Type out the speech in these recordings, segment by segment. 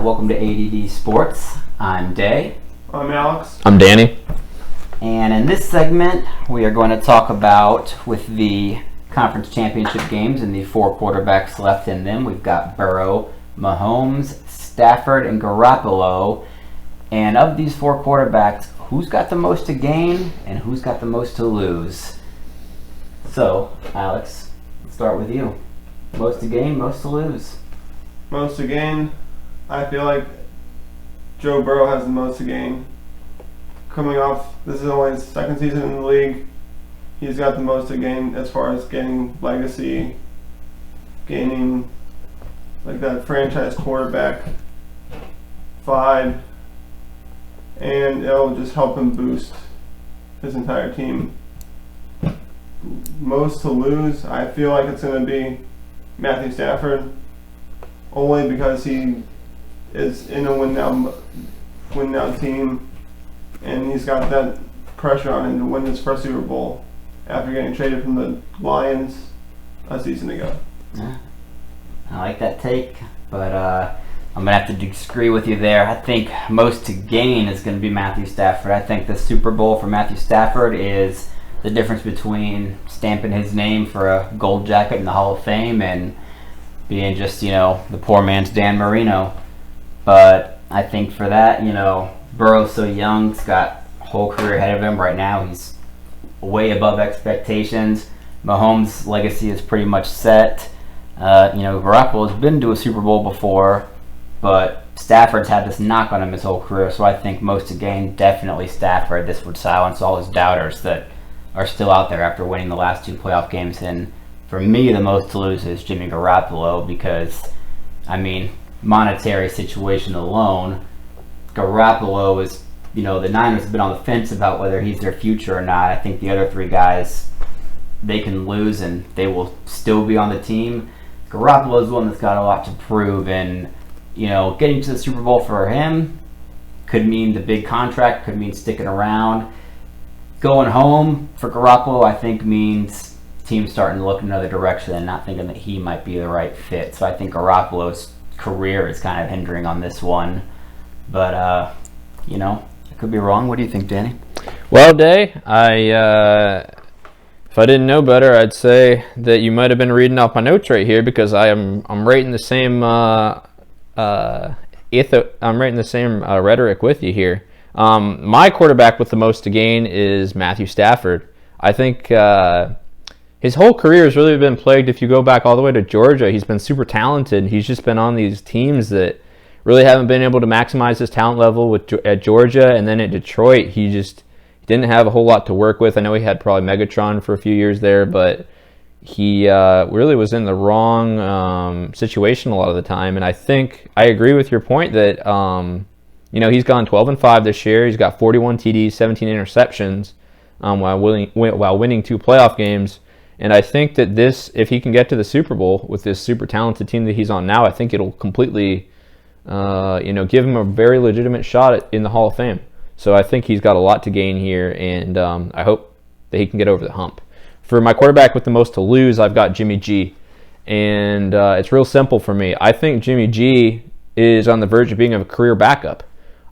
Welcome to ADD Sports. I'm Day. I'm Alex. I'm Danny. And in this segment, we are going to talk about, with the conference championship games and the 4 quarterbacks left in them, we've got Burrow, Mahomes, Stafford, and Garoppolo. And of these 4 quarterbacks, who's got the most to gain and who's got the most to lose? So, Alex, let's start with you. Most to gain, most to lose. Most to gain, I feel like Joe Burrow has the most to gain. Coming off, this is only his second season in the league. He's got the most to gain as far as gaining legacy, gaining like that franchise quarterback vibe, and it'll just help him boost his entire team. Most to lose, I feel like it's going to be Matthew Stafford, only because he is in a win now team, and he's got that pressure on him to win his first Super Bowl after getting traded from the Lions a season ago. Yeah, I like that take, but I'm going to have to disagree with you there. I think most to gain is going to be Matthew Stafford. I think the Super Bowl for Matthew Stafford is the difference between stamping his name for a gold jacket in the Hall of Fame and being just, the poor man's Dan Marino. But I think for that, Burrow's so young, he's got a whole career ahead of him right now. He's way above expectations. Mahomes' legacy is pretty much set. Garoppolo's been to a Super Bowl before, but Stafford's had this knock on him his whole career, so I think most to gain, definitely Stafford. This would silence all his doubters that are still out there after winning the last 2 playoff games. And for me, the most to lose is Jimmy Garoppolo because, monetary situation alone, Garoppolo is, the Niners have been on the fence about whether he's their future or not. I think the other 3 guys, they can lose and they will still be on the team. Garoppolo is one that's got a lot to prove, and, getting to the Super Bowl for him could mean the big contract, could mean sticking around. Going home for Garoppolo, I think, means teams starting to look in another direction and not thinking that he might be the right fit. So I think Garoppolo's career is kind of hindering on this one. But, I could be wrong. What do you think, Danny? Well, Day, if I didn't know better, I'd say that you might have been reading off my notes right here because I'm rating the same rhetoric with you here. My quarterback with the most to gain is Matthew Stafford. I think his whole career has really been plagued. If you go back all the way to Georgia, he's been super talented. He's just been on these teams that really haven't been able to maximize his talent level at Georgia, and then at Detroit, he didn't have a whole lot to work with. I know he had probably Megatron for a few years there, but he really was in the wrong situation a lot of the time. And I think I agree with your point that he's gone 12-5 this year. He's got 41 TDs, 17 interceptions while winning 2 playoff games. And I think that if he can get to the Super Bowl with this super talented team that he's on now, I think it'll completely, give him a very legitimate shot in the Hall of Fame. So I think he's got a lot to gain here, and I hope that he can get over the hump. For my quarterback with the most to lose, I've got Jimmy G. And it's real simple for me. I think Jimmy G is on the verge of being a career backup.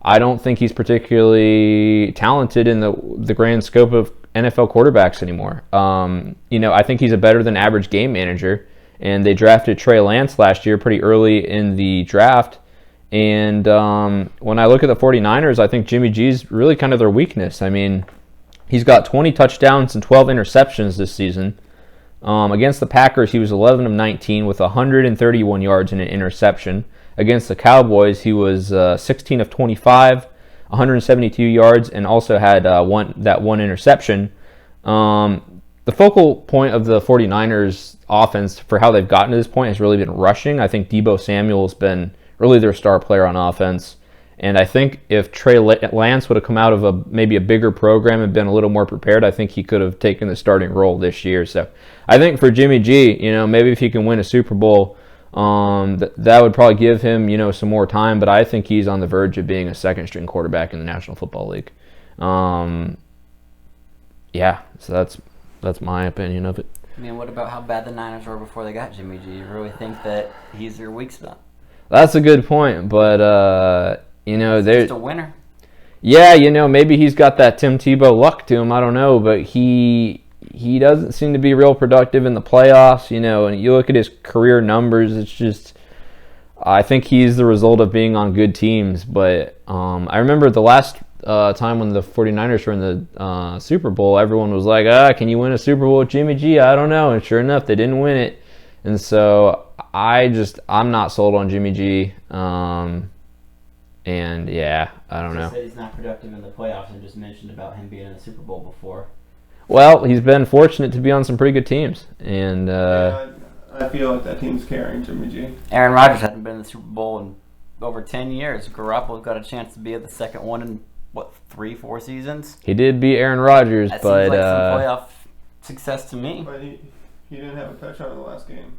I don't think he's particularly talented in the grand scope of NFL quarterbacks anymore. I think he's a better than average game manager, and they drafted Trey Lance last year pretty early in the draft. And when I look at the 49ers, I think Jimmy G's really kind of their weakness. He's got 20 touchdowns and 12 interceptions this season. Against the Packers, he was 11 of 19 with 131 yards and an interception. Against the Cowboys, he was 16 of 25, 172 yards, and also had one interception. The focal point of the 49ers offense for how they've gotten to this point has really been rushing. I think Deebo Samuel's been really their star player on offense. And I think if Trey Lance would have come out of maybe a bigger program and been a little more prepared, I think he could have taken the starting role this year. So I think for Jimmy G, maybe if he can win a Super Bowl, that would probably give him, some more time. But I think he's on the verge of being a second-string quarterback in the National Football League. So that's my opinion of it. What about how bad the Niners were before they got Jimmy G? You really think that he's their weak spot? That's a good point, but there's Just a winner. yeah, maybe he's got that Tim Tebow luck to him. I don't know, but he doesn't seem to be real productive in the playoffs. And you look at his career numbers, it's just I think he's the result of being on good teams. But I remember the last time when the 49ers were in the Super Bowl, everyone was like, can you win a Super Bowl with Jimmy G? I don't know. And sure enough, they didn't win it. And so I'm not sold on Jimmy G. And yeah, I don't know. Said he's not productive in the playoffs and just mentioned about him being in the Super Bowl before. Well, he's been fortunate to be on some pretty good teams. And I feel like that team's carrying Jimmy G. Aaron Rodgers hasn't been in the Super Bowl in over 10 years. Garoppolo's got a chance to be at the second one in, 3-4 seasons? He did beat Aaron Rodgers, that but seems like some playoff success to me. But he didn't have a touchdown in the last game.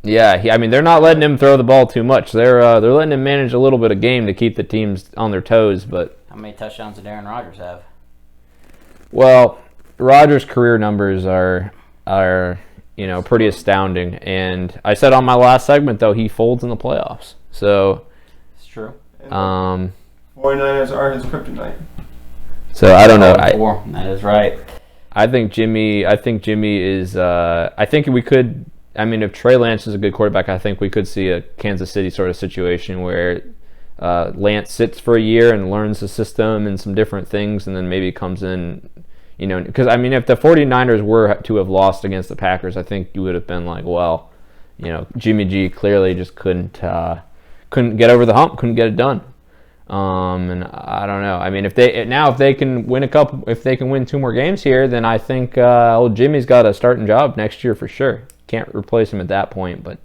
yeah, they're not letting him throw the ball too much. They're letting him manage a little bit of game to keep the teams on their toes. But How many touchdowns did Aaron Rodgers have? well, Rodgers' career numbers are pretty astounding. And I said on my last segment though, he folds in the playoffs. So It's true. And 49ers are his kryptonite. so I don't know. 4. That is right. I think Jimmy is. I think we could. If Trey Lance is a good quarterback, I think we could see a Kansas City sort of situation where Lance sits for a year and learns the system and some different things, and then maybe comes in. Because if the 49ers were to have lost against the Packers, I think you would have been like, well, Jimmy G clearly just couldn't get over the hump, couldn't get it done. And I don't know. If they can win 2 more games here, then I think old Jimmy's got a starting job next year for sure. Can't replace him at that point, but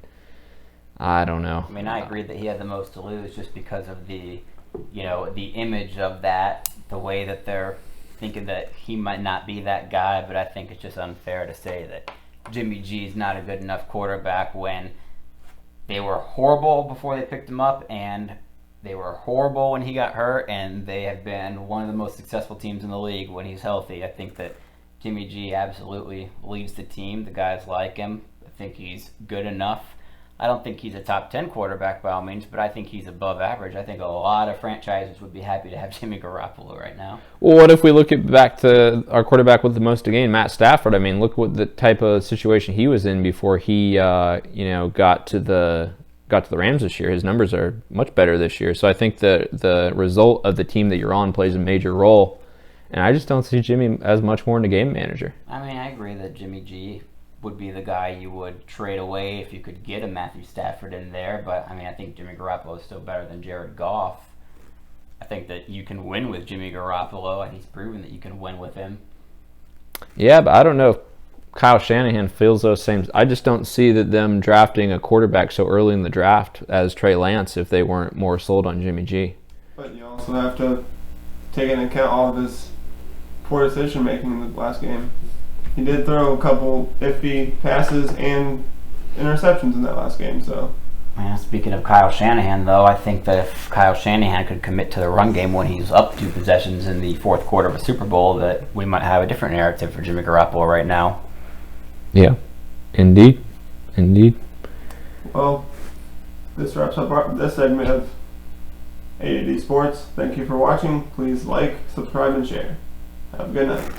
I don't know. I agree that he had the most to lose just because of the image of that, the way that they're thinking that he might not be that guy, but I think it's just unfair to say that Jimmy G is not a good enough quarterback when they were horrible before they picked him up, and they were horrible when he got hurt, and they have been one of the most successful teams in the league when he's healthy. I think that Jimmy G absolutely leads the team. The guys like him. I think he's good enough. I don't think he's a top 10 quarterback by all means, but I think he's above average. I think a lot of franchises would be happy to have Jimmy Garoppolo right now. Well, what if we look back to our quarterback with the most to gain, Matt Stafford? Look what the type of situation he was in before he got to the Rams this year. His numbers are much better this year. So I think the result of the team that you're on plays a major role. And I just don't see Jimmy as much more in the game manager. I agree that Jimmy G would be the guy you would trade away if you could get a Matthew Stafford in there. But, I think Jimmy Garoppolo is still better than Jared Goff. I think that you can win with Jimmy Garoppolo, and he's proven that you can win with him. Yeah, but I don't know if Kyle Shanahan feels those same. I just don't see that them drafting a quarterback so early in the draft as Trey Lance if they weren't more sold on Jimmy G. But you also have to take into account all of his poor decision making in the last game. He did throw a couple iffy passes and interceptions in that last game. So, speaking of Kyle Shanahan, though, I think that if Kyle Shanahan could commit to the run game when he's up 2 possessions in the fourth quarter of a Super Bowl, that we might have a different narrative for Jimmy Garoppolo right now. Yeah, indeed. Well, this wraps up this segment of AAD Sports. Thank you for watching. Please like, subscribe, and share. Have a good night.